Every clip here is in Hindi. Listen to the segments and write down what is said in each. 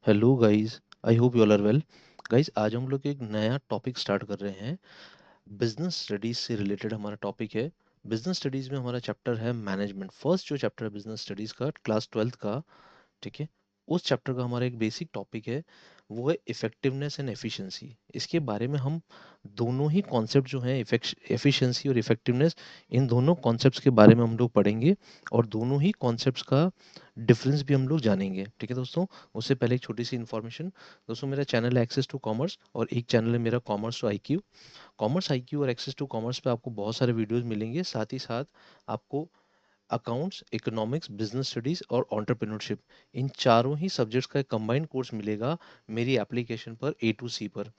Hello guys, I hope you all are well. Guys, आज हम लोग एक नया टॉपिक स्टार्ट कर रहे हैं। बिजनेस स्टडीज से रिलेटेड हमारा टॉपिक है। बिजनेस स्टडीज में हमारा चैप्टर है मैनेजमेंट। फर्स्ट जो चैप्टर है बिजनेस स्टडीज का, क्लास 12th का, ठीक है। उस चैप्टर का हमारा एक बेसिक टॉपिक है, वो है इफेक्टिवनेस एंड एफिशिएंसी। इसके बारे में हम दोनों ही कॉन्सेप्ट जो हैं, एफिशिएंसी और इफेक्टिवनेस, इन दोनों कॉन्सेप्ट्स के बारे में हम लोग पढ़ेंगे और दोनों ही कॉन्सेप्ट्स का डिफरेंस भी हम लोग जानेंगे, ठीक है दोस्तों। उससे पहले एक छोटी सी इन्फॉर्मेशन। दोस्तों, मेरा चैनल है एक्सेस टू कॉमर्स और एक चैनल है मेरा commerce to IQ. Commerce IQ और एक्सेस टू कॉमर्स पे आपको बहुत सारे वीडियोस मिलेंगे। साथ ही साथ आपको अकाउंट्स, इकोनॉमिक्स, बिजनेस स्टडीज और एंटरप्रेन्योरशिप, इन चारों ही सब्जेक्ट्स का एक कंबाइंड कोर्स मिलेगा मेरी एप्लीकेशन पर A to C पर।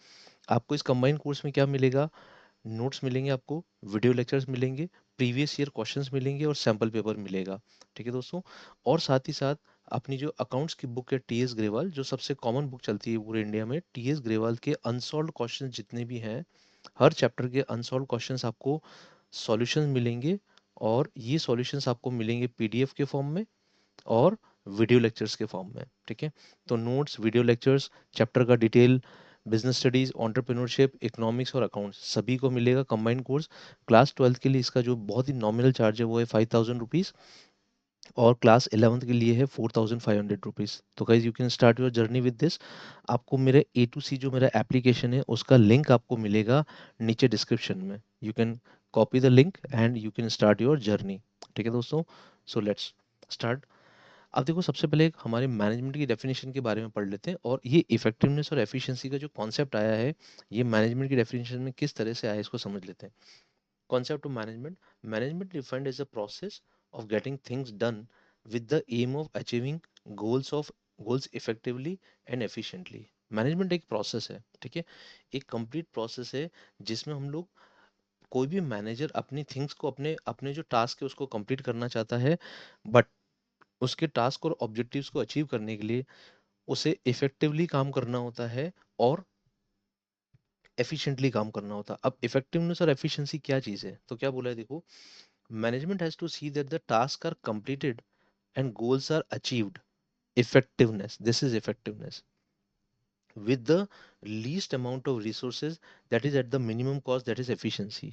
आपको इस कंबाइंड कोर्स में क्या मिलेगा? नोट्स मिलेंगे आपको, वीडियो लेक्चर्स मिलेंगे, प्रीवियस ईयर क्वेश्चंस मिलेंगे और सैम्पल पेपर मिलेगा, ठीक है दोस्तों। और साथ ही साथ अपनी जो अकाउंट्स की बुक है TS ग्रेवाल, जो सबसे कॉमन बुक चलती है पूरे इंडिया में, TS ग्रेवाल के अनसॉल्व क्वेश्चन जितने भी हैं, हर चैप्टर के अनसॉल्व क्वेश्चंस आपको सॉल्यूशंस मिलेंगे। और ये सॉल्यूशंस आपको मिलेंगे PDF के फॉर्म में और वीडियो लेक्चर्स के फॉर्म में, ठीक है। तो नोट्स, वीडियो लेक्चर्स, चैप्टर का detail, business studies, entrepreneurship, economics और अकाउंट्स सभी को मिलेगा कंबाइंड कोर्स। क्लास 12th के लिए इसका जो बहुत ही नॉमिनल चार्ज है वो है 5000 रुपीज़ और क्लास 11th के लिए है 4500 रुपीज़। तो guys you can start your journey with this. आपको मेरे A to C जो मेरा एप्लीकेशन है उसका लिंक आपको मिलेगा नीचे डिस्क्रिप्शन में। You can copy the link and you can start your journey, ठीक है दोस्तों। So let's start. अब देखो, सबसे पहले एक हमारे मैनेजमेंट की डेफिनेशन के बारे में पढ़ लेते हैं और ये इफेक्टिवनेस और एफिशिएंसी का जो कॉन्सेप्ट आया है, ये मैनेजमेंट की डेफिनेशन में किस तरह से आया है इसको समझ लेते हैं। Concept of management. Management defined as a process of getting things done with the aim of achieving goals effectively and efficiently. Management एक प्रोसेस है, ठीक है, एक कंप्लीट प्रोसेस है जिसमें हम लोग, कोई भी मैनेजर अपनी थिंग्स को, अपने अपने जो टास्क है उसको कंप्लीट करना चाहता है, बट उसके टास्क और ऑब्जेक्टिव्स को अचीव करने के लिए उसे इफेक्टिवली काम करना होता है और एफिशिएंटली काम करना होता है। अब इफेक्टिवनेस और एफिशिएंसी क्या चीज़ है, तो क्या बोला है देखो, management has to see that the task are completed and goals are achieved. Effectiveness, this is effectiveness, with the least amount of resources, that is at the minimum cost, that is efficiency।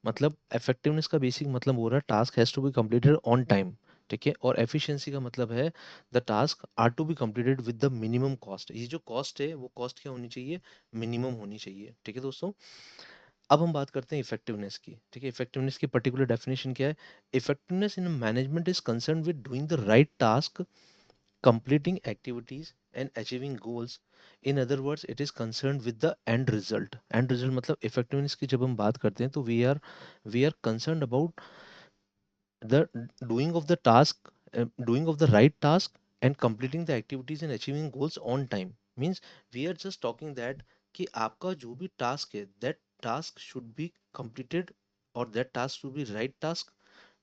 मतलब effectiveness का बेसिक मतलब हो रहा है task has to be completed on time, ठीक है। और एफिशिएंसी का मतलब है the task are to be completed with the minimum cost। ये जो कॉस्ट है वो कॉस्ट क्या होनी चाहिए? मिनिमम होनी चाहिए, ठीक है दोस्तों। अब हम बात करते हैं इफेक्टिवनेस की, ठीक है। इफेक्टिवनेस की पर्टिकुलर डेफिनेशन क्या है? Effectiveness in management is concern with doing the right task, completing activities and achieving goals. In other words, it is concerned with the end result। end result मतलब effectiveness की जब हम बात करते हैं तो we are concerned about the doing of the task, doing of the right task and completing the activities and achieving goals on time। means we are just talking that कि आपका जो भी task है, that task should be completed और that task should be right task,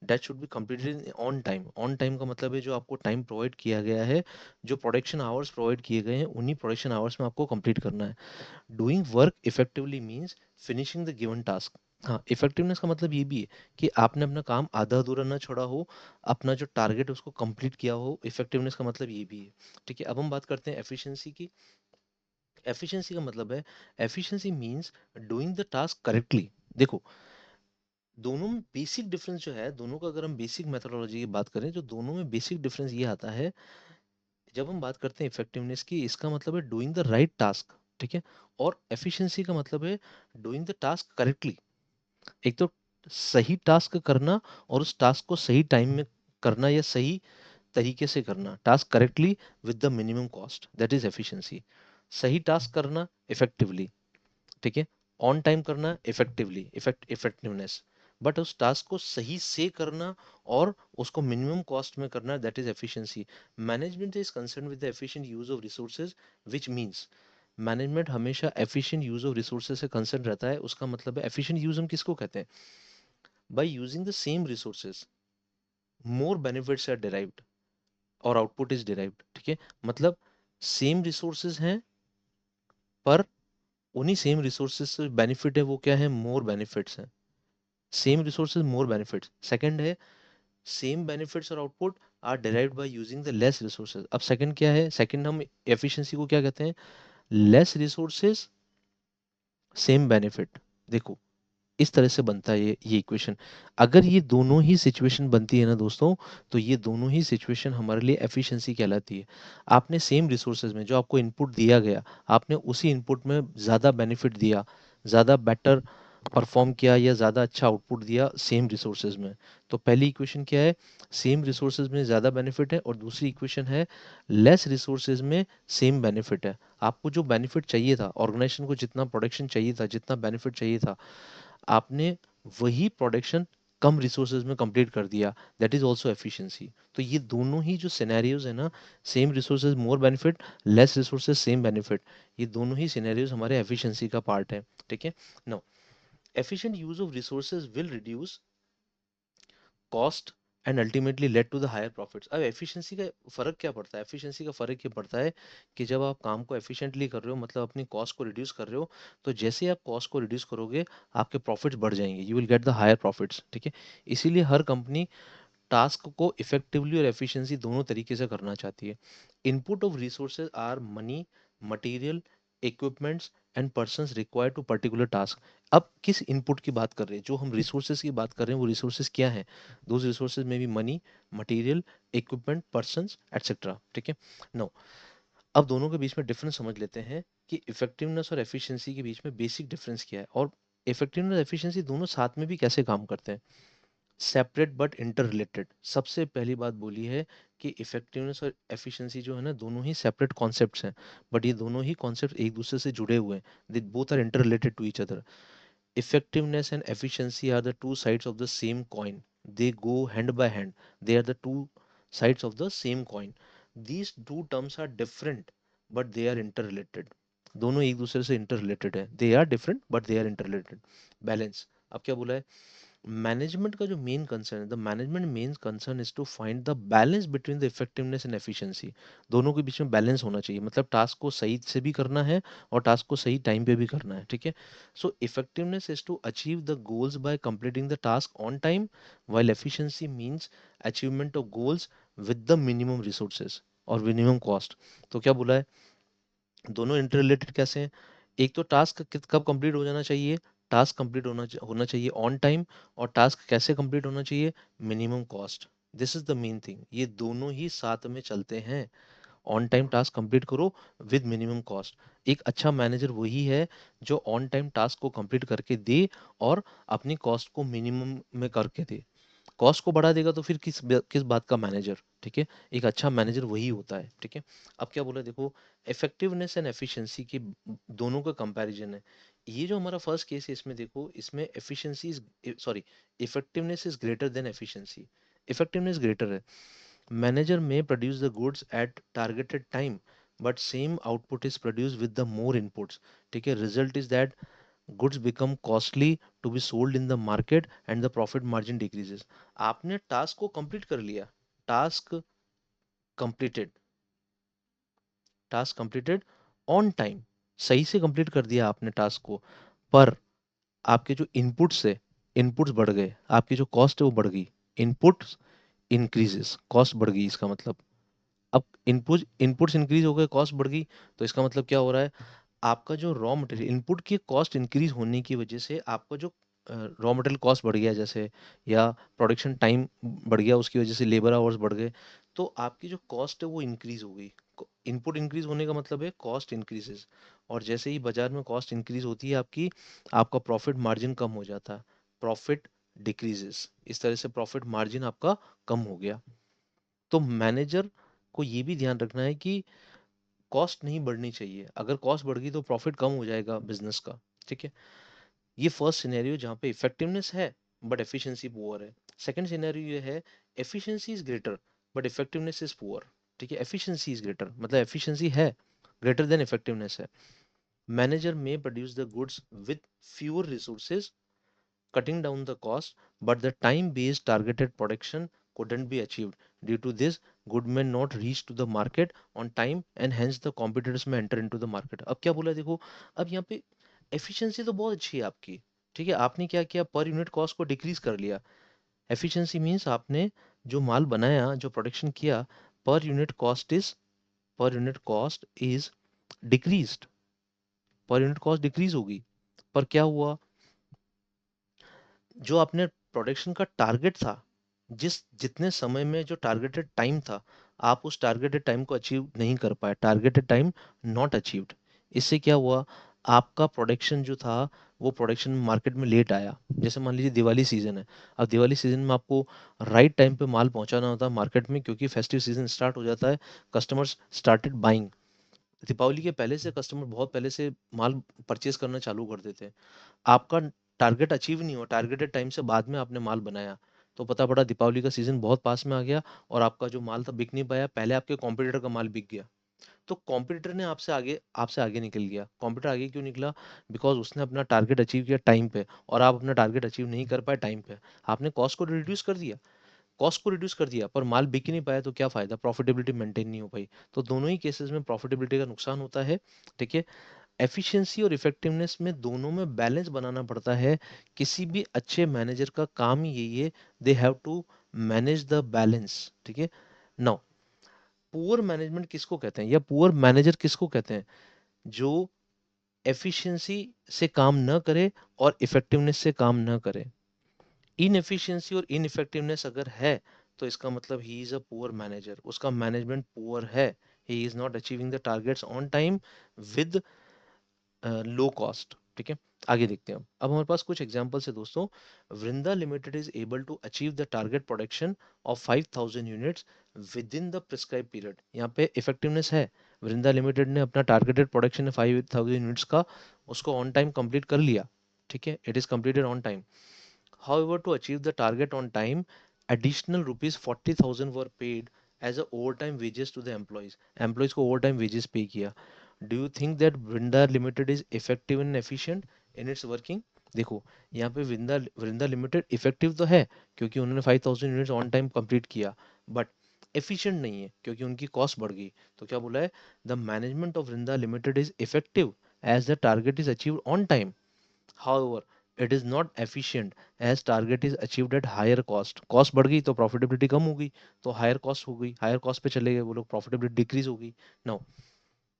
that should be completed on time. On time का मतलब है जो आपको टाइम प्रोवाइड किया गया है, जो प्रोडक्शन आवर्स प्रोवाइड किए गए हैं, उन्हीं प्रोडक्शन आवर्स में आपको कंप्लीट करना है। Doing work effectively means finishing the given task. हाँ, इफेक्टिवनेस का मतलब ये भी है कि आपने अपना काम आधा अधूरा ना छोड़ा हो, अपना जो टारगेट उसको कंप्लीट किया हो। इफेक्टिवनेस का मतलब ये भी है, ठीक है। अब हम बात करते हैं एफिशिएंसी की। एफिशिएंसी का मतलब है, efficiency means doing the task correctly. देखो, दोनों में बेसिक डिफरेंस जो है, दोनों का अगर हम बेसिक मेथोडोलॉजी की बात करें तो दोनों में बेसिक डिफरेंस ये आता है। जब हम बात करते हैं इफेक्टिवनेस की, इसका मतलब है डूइंग द राइट टास्क, ठीक है। और एफिशिएंसी का मतलब है डूइंग द टास्क करेक्टली। एक तो सही टास्क करना और उस टास्क को सही टाइम में करना या सही तरीके से करना, task correctly with the minimum cost, that is efficiency. सही टास्क करना इफेक्टिवली, ठीक है। ऑन टाइम करना इफेक्टिवली, इफेक्टिवनेस। बट उस टास्क को सही से करना और उसको मिनिमम कॉस्ट में करना, that is efficiency. Management is concern with the efficient use of resources, which means management हमेशा एफिशिएंट यूज ऑफ रिसोर्सेज से कंसर्न रहता है। उसका मतलब है एफिशिएंट यूज हम किसको कहते हैं? By using the same resources more benefits are derived और आउटपुट इज डिराइव्ड, ठीक है। मतलब सेम रिसोर्सेज हैं, पर उन्हीं सेम रिसोर्सेज से बेनिफिट है वो क्या है? मोर बेनिफिट्स हैं। Same resources more benefits. Second है सेम बेनिफिट्स और output, are derived by using the less resources। अब सेकंड क्या है, सेकंड हम एफिशिएंसी को क्या कहते हैं, लेस रिसोर्सेज सेम बेनिफिट। देखो इस तरह से बनता है ये इक्वेशन। अगर ये दोनों ही सिचुएशन बनती है ना दोस्तों, तो ये दोनों ही सिचुएशन हमारे लिए एफिशिएंसी कहलाती है। आपने सेम रिसोर्सेज में जो आपको इनपुट दिया गया, आपने उसी इनपुट में ज़्यादा बेनिफिट दिया, ज़्यादा बेटर परफॉर्म किया या ज़्यादा अच्छा आउटपुट दिया सेम रिसोर्सेज में। तो पहली इक्वेशन क्या है, सेम रिसोर्सेज में ज़्यादा बेनिफिट है, और दूसरी इक्वेशन है लेस रिसोर्सेज में सेम बेनिफिट है। आपको जो बेनिफिट चाहिए था, ऑर्गेनाइजेशन को जितना प्रोडक्शन चाहिए था, जितना बेनिफिट चाहिए था, आपने वही प्रोडक्शन कम रिसोर्सेज में कंप्लीट कर दिया, दैट इज ऑल्सो एफिशिएंसी। तो ये दोनों ही जो सिनेरियोज है ना, same resources more benefit, less resources same benefit, ये दोनों ही सिनेरियोज हमारे एफिशिएंसी का पार्ट है। ठीक है। Now efficient use of resources will reduce cost and ultimately lead to the higher profits. अब एफिशिएंसी का फर्क क्या पड़ता है, एफिशिएंसी का फर्क ये पड़ता है कि जब आप काम को एफिशिएंटली कर रहे हो, मतलब अपनी कॉस्ट को रिड्यूस कर रहे हो, तो जैसे ही आप कॉस्ट को रिड्यूस करोगे, आपके प्रॉफिट्स बढ़ जाएंगे, you will get the higher profits. ठीक है। इसीलिए हर कंपनी टास्क को इफेक्टिवली और एफिशिएंसी दोनों तरीके से करना चाहती है। Input of resources are money, material, equipments and persons required to particular task. अब किस इनपुट की बात कर रहे हैं, जो हम रिसोर्सेज की बात कर रहे हैं, वो रिसोर्सेज क्या हैं, दोज रिसोर्सेज में भी money, material, equipment, persons etcetera. ठीक है। नो, अब दोनों के बीच में डिफरेंस समझ लेते हैं कि इफेक्टिवनेस और एफिशिएंसी के बीच में बेसिक डिफरेंस क्या है, और इफेक्टिवनेस और एफिशिएंसी दोनों साथ में भी कैसे काम करते हैं। सेपरेट बट इंटर रिलेटेड, सबसे पहली बात बोली है कि इफेक्टिवनेस और एफिशिएंसी जो है ना, दोनों ही सेपरेट कॉन्सेप्ट्स हैं, बट ये दोनों ही कॉन्सेप्ट एक दूसरे से जुड़े हुए हैं, they both are interrelated to each other. Effectiveness and efficiency are the two sides of the same coin. They go hand by hand. They are the two sides of the same coin. These two terms are different, but they are interrelated. दोनों एक दूसरे से इंटररिलेटेड है, they are different but they are interrelated. Balance, अब क्या बोला है, मैनेजमेंट का जो मेन कंसर्न है, the management main concern is to find the balance between the effectiveness and efficiency. दोनों के बीच में बैलेंस होना चाहिए, मतलब टास्क को सही से भी करना है और टास्क को सही टाइम पे भी करना है। ठीक है। So effectiveness is to achieve the goals by completing the task on time, while efficiency means achievement of goals with the minimum resources और minimum cost। तो क्या बोला है, दोनों इंटररिलेटेड कैसे हैं, एक तो टास्क कब कंप्लीट हो जाना चाहिए, टास्क कंप्लीट होना चाहिए ऑन टाइम, और टास्क कैसे कंप्लीट होना चाहिए, minimum cost. This is the main thing, ये दोनों ही साथ में चलते हैं। ऑन टाइम टास्क कंप्लीट करो विद मिनिमम कॉस्ट। एक अच्छा मैनेजर वही है जो ऑन टाइम टास्क को कंप्लीट करके दे और अपनी कॉस्ट को मिनिमम में करके दे। कॉस्ट को बढ़ा देगा तो फिर किस बात का मैनेजर। ठीक है। एक अच्छा मैनेजर वही होता है। ठीक है। अब क्या बोला, देखो इफेक्टिवनेस एंड एफिशिएंसी के दोनों का कंपैरिजन है। ये जो हमारा फर्स्ट केस है, इसमें देखो, इसमें efficiency is sorry effectiveness is greater than efficiency. Effectiveness greater है, मैनेजर में produce the goods at targeted time, but same output is produce with the more inputs. ठीक है। Result is that goods become costly to be sold in the market and the profit margin decreases। आपने टास्क को कंप्लीट कर लिया, task completed, task completed on time, सही से कंप्लीट कर दिया आपने टास्क को, पर आपके जो इनपुट्स है, इनपुट्स बढ़ गए, आपकी जो कॉस्ट है वो बढ़ गई। इनपुट्स इंक्रीजेस, कॉस्ट बढ़ गई, इसका मतलब अब इनपुट्स इंक्रीज हो गए, कॉस्ट बढ़ गई, तो इसका मतलब क्या हो रहा है, आपका जो रॉ मटेरियल इनपुट की कॉस्ट इंक्रीज होने की वजह से आपका जो रॉ मटेरियल कॉस्ट बढ़ गया जैसे, या प्रोडक्शन टाइम बढ़ गया, उसकी वजह से लेबर आवर्स बढ़ गए, तो आपकी जो कॉस्ट है वो इंक्रीज हो गई। इनपुट इंक्रीज होने का मतलब है कॉस्ट इंक्रीजेस, और जैसे ही बाजार में कॉस्ट इंक्रीज होती है आपकी, आपका प्रॉफिट मार्जिन कम हो जाता है, प्रॉफिट डिक्रीजेस। इस तरह से प्रॉफिट मार्जिन आपका कम हो गया। तो मैनेजर को ये भी ध्यान रखना है कि कॉस्ट नहीं बढ़नी चाहिए, अगर कॉस्ट बढ़ गई तो प्रॉफिट कम हो जाएगा बिजनेस का। ठीक है। ये फर्स्ट सिनेरियो जहाँ पे इफेक्टिवनेस है बट एफिशिएंसी पुअर है। सेकंड सिनेरियो ये है, efficiency is greater but effectiveness is poor. ठीक है। एफिशिएंसी इज ग्रेटर मतलब एफिशिएंसी है ग्रेटर देन इफेक्टिवनेस है। मैनेजर में produce the goods with fewer resources, cutting down the cost, but the time-based targeted production couldn't be achieved. Due to this, good may not reach to the market on time and hence the competitors may enter into the market। अब क्या बोला देखो, अब यहाँ पे एफिशिएंसी तो बहुत अच्छी है आपकी। ठीक है। आपने क्या किया, पर यूनिट कॉस्ट को डिक्रीज कर लिया। एफिशिएंसी मींस आपने जो माल बनाया, जो प्रोडक्शन किया, per unit cost is per unit cost is decreased, per unit cost decrease होगी। पर क्या हुआ, जो आपने प्रोडक्शन का टारगेट था, जिस जितने समय में जो टारगेटेड टाइम था, आप उस टारगेटेड टाइम को अचीव नहीं कर पाए, टारगेटेड टाइम नॉट अचीव्ड। इससे क्या हुआ, आपका प्रोडक्शन जो था वो प्रोडक्शन मार्केट में लेट आया। जैसे मान लीजिए दिवाली सीजन है, अब दिवाली सीजन में आपको राइट टाइम पे माल पहुंचाना होता है मार्केट में, क्योंकि फेस्टिव सीजन स्टार्ट हो जाता है, कस्टमर्स स्टार्टेड बाइंग। दीपावली के पहले से कस्टमर बहुत पहले से माल परचेज करना चालू कर देते हैं। आपका टारगेट अचीव नहीं हुआ, टारगेटेड टाइम से बाद में आपने माल बनाया, तो पता पड़ा दीपावली का सीजन बहुत पास में आ गया और आपका जो माल था बिक नहीं पाया, पहले आपके कॉम्पिटिटर का माल बिक गया। तो कॉम्पिटिटर ने आपसे आगे निकल गया। कॉम्पिटिटर आगे क्यों निकला, बिकॉज उसने अपना टारगेट अचीव किया टाइम पे, और आप अपना टारगेट अचीव नहीं कर पाए टाइम पे। आपने कॉस्ट को रिड्यूस कर दिया पर माल बिक ही नहीं पाया, तो क्या फायदा, प्रॉफिटेबिलिटी मेंटेन नहीं हो पाई। तो दोनों ही केसेस में प्रॉफिटेबिलिटी का नुकसान होता है। ठीक है, एफिशिएंसी और इफेक्टिवनेस में दोनों में बैलेंस बनाना पड़ता है। किसी भी अच्छे मैनेजर का काम ही यही है, they have to manage the balance. ठीक है, नाउ पुअर मैनेजमेंट किसको कहते हैं, या पुअर मैनेजर किसको कहते हैं, जो एफिशिएंसी से काम न करे और इफेक्टिवनेस से काम न करे। इनएफिशिएंसी और इनइफेक्टिवनेस अगर है, तो इसका मतलब ही इज अ पुअर मैनेजर, उसका मैनेजमेंट पुअर है, he is not achieving the targets on time with low cost. ठीक है, आगे देखते हैं। अब हमारे पास कुछ एग्जांपल्स है दोस्तों। Vrinda limited is able to achieve the target production of 5000 units within the prescribe period. यहाँ पे इफेक्टिवनेस है, वृंदा लिमिटेड ने अपना टारगेटेड प्रोडक्शन है 5000 यूनिट्स का, उसको ऑन टाइम कंप्लीट कर लिया। ठीक है, it is completed on time. However, to achieve the target on time, additional rupees 40,000 were paid as a overtime wages to the employees. Employees को overtime wages pay किया। Do you think that Vrinda Limited is effective and efficient in its working? देखो, यहाँ पे वृंदा वृंदा लिमिटेड इफेक्टिव तो है, क्योंकि उन्होंने 5000 यूनिट्स ऑन टाइम कंप्लीट किया, बट एफिशिएंट नहीं है क्योंकि उनकी कॉस्ट बढ़ गई। तो क्या बोला है, the management of Vrinda limited is effective as the target is achieved on time. However, it is not efficient as target is achieved at higher cost. Cost बढ़ गई तो प्रॉफिटेबिलिटी कम हो गई, तो हायर कॉस्ट हो गई, हायर कॉस्ट पे चले गए वो लोग, प्रॉफिटेबिलिटी डिक्रीज हो गई। Now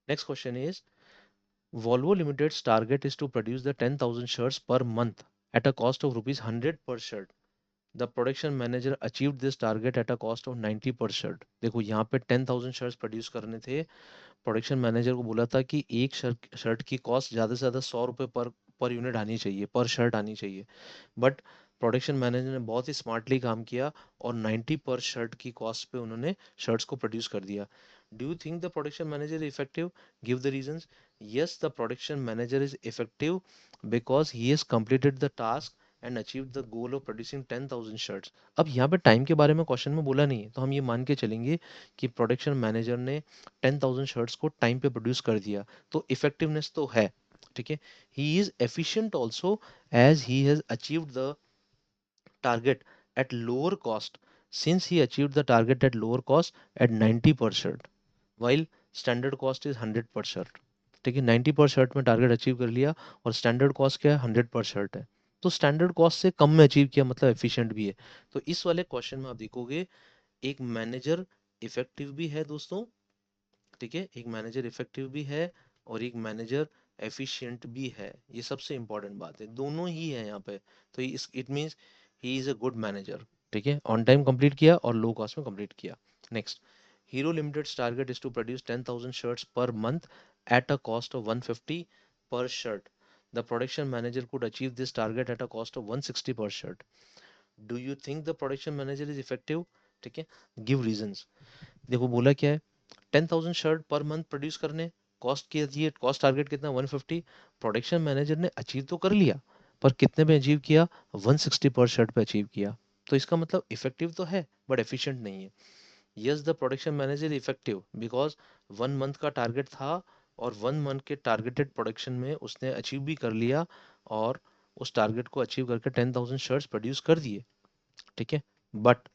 next question is, Volvo Limited's target is to produce the 10,000 shirts per month at a cost of rupees 100 per shirt. The production manager achieved this target at a cost of 90 per shirt. देखो यहाँ पे 10,000 शर्ट्स प्रोड्यूस करने थे, प्रोडक्शन मैनेजर को बोला था कि एक शर्ट शर्ट की कॉस्ट ज़्यादा से ज़्यादा 100 रुपये पर पर यूनिट आनी चाहिए, पर शर्ट आनी चाहिए। बट प्रोडक्शन मैनेजर ने बहुत ही स्मार्टली काम किया और 90 पर शर्ट की कॉस्ट पे उन्होंने शर्ट्स को प्रोड्यूस कर दिया। Do you think the production manager is effective, give the reasons. Yes, the production manager is effective because he has completed the task and achieve the goal of producing 10,000 shirts. अब यहाँ पे टाइम के बारे में क्वेश्चन में बोला नहीं है, तो हम ये मान के चलेंगे कि प्रोडक्शन मैनेजर ने 10,000 शर्ट्स को टाइम पे प्रोड्यूस कर दिया, तो इफेक्टिवनेस तो है। ठीक है, he is efficient also as he has achieved the target at lower cost, since he achieved the target at lower cost at 90% while standard cost is 100%। ठीक है, 90% में टारगेट अचीव कर लिया और स्टैंडर्ड कॉस्ट क्या है, 100% है। तो स्टैंडर्ड कॉस्ट से कम में अचीव किया, मतलब एफिशिएंट भी है। तो इस वाले क्वेश्चन में आप देखोगे एक मैनेजर इफेक्टिव भी है दोस्तों। ठीक है, एक मैनेजर इफेक्टिव भी है और एक मैनेजर एफिशिएंट भी है। ये सबसे इंपॉर्टेंट बात है, दोनों ही है यहाँ पे। तो इस it means he is a good manager. ठीक है, ऑन टाइम कंप्लीट किया और लो कॉस्ट में कंप्लीट किया। Next, Hero limited target is to produce 10,000 shirts per month at a cost of 150 per shirt. The production manager could achieve this target at a cost of 160 per shirt. Do you think the production manager is effective. ठीक है, गिव रीजंस। देखो बोला क्या है, 10,000 शर्ट पर मंथ प्रोड्यूस करने, कॉस्ट की दिए, कॉस्ट टारगेट कितना 150। प्रोडक्शन मैनेजर ने अचीव तो कर लिया, पर कितने पे अचीव किया, 160 पर शर्ट पे अचीव किया। तो इसका मतलब इफेक्टिव तो है बट एफिशिएंट नहीं है। Yes, the production manager effective because 1 month का टारगेट था और 1 मंथ के टारगेटेड प्रोडक्शन में उसने अचीव भी कर लिया और उस टारगेट को अचीव करके 10,000 शर्ट्स प्रोड्यूस कर दिए। ठीक है, but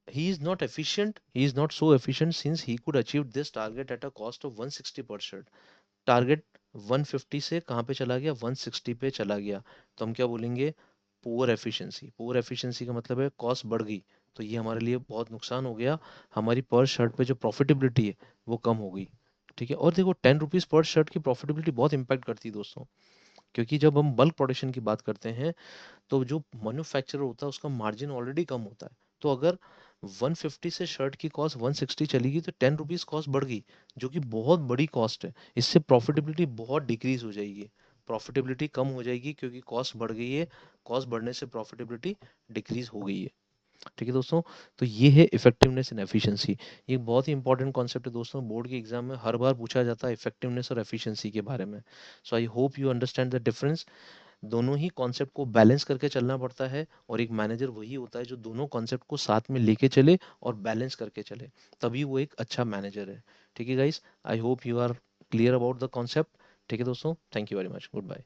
he is not efficient, he is not so efficient since he could achieve this target at a cost of 160%। Target 150 से कहाँ पे चला गया, 160 पे चला गया। तो हम क्या बोलेंगे, पुअर एफिशिएंसी का मतलब है कॉस्ट बढ़ गई, तो ये हमारे लिए बहुत नुकसान हो गया, हमारी पर शर्ट पे जो प्रॉफिटेबिलिटी है वो कम हो गई। ठीक है, और देखो 10 रुपीज़ पर शर्ट की प्रॉफिटेबिलिटी बहुत इंपैक्ट करती है दोस्तों, क्योंकि जब हम बल्क प्रोडक्शन की बात करते हैं तो जो मैन्युफैक्चरर होता है उसका मार्जिन ऑलरेडी कम होता है। तो अगर 150 से शर्ट की कॉस्ट 160 चली गई तो 10 रुपीज़ कॉस्ट बढ़ गई, जो कि बहुत बड़ी कॉस्ट है। इससे प्रॉफिटेबिलिटी बहुत डिक्रीज हो जाएगी, प्रॉफिटेबिलिटी कम हो जाएगी क्योंकि कॉस्ट बढ़ गई है, कॉस्ट बढ़ने से प्रॉफिटेबिलिटी डिक्रीज हो गई है। ठीक है दोस्तों, तो ये है इफेक्टिवनेस एंड एफिशिएंसी। ये बहुत ही इंपॉर्टेंट कॉन्सेप्ट है दोस्तों, बोर्ड के एग्जाम में हर बार पूछा जाता है इफेक्टिवनेस और एफिशिएंसी के बारे में। So I hope you understand the difference. दोनों ही कॉन्सेप्ट को बैलेंस करके चलना पड़ता है, और एक मैनेजर वही होता है जो दोनों कॉन्सेप्ट को साथ में लेके चले और बैलेंस करके चले, तभी वो एक अच्छा मैनेजर है। ठीक है guys, I hope you are clear about the concept. ठीक है दोस्तों, thank you very much, good bye.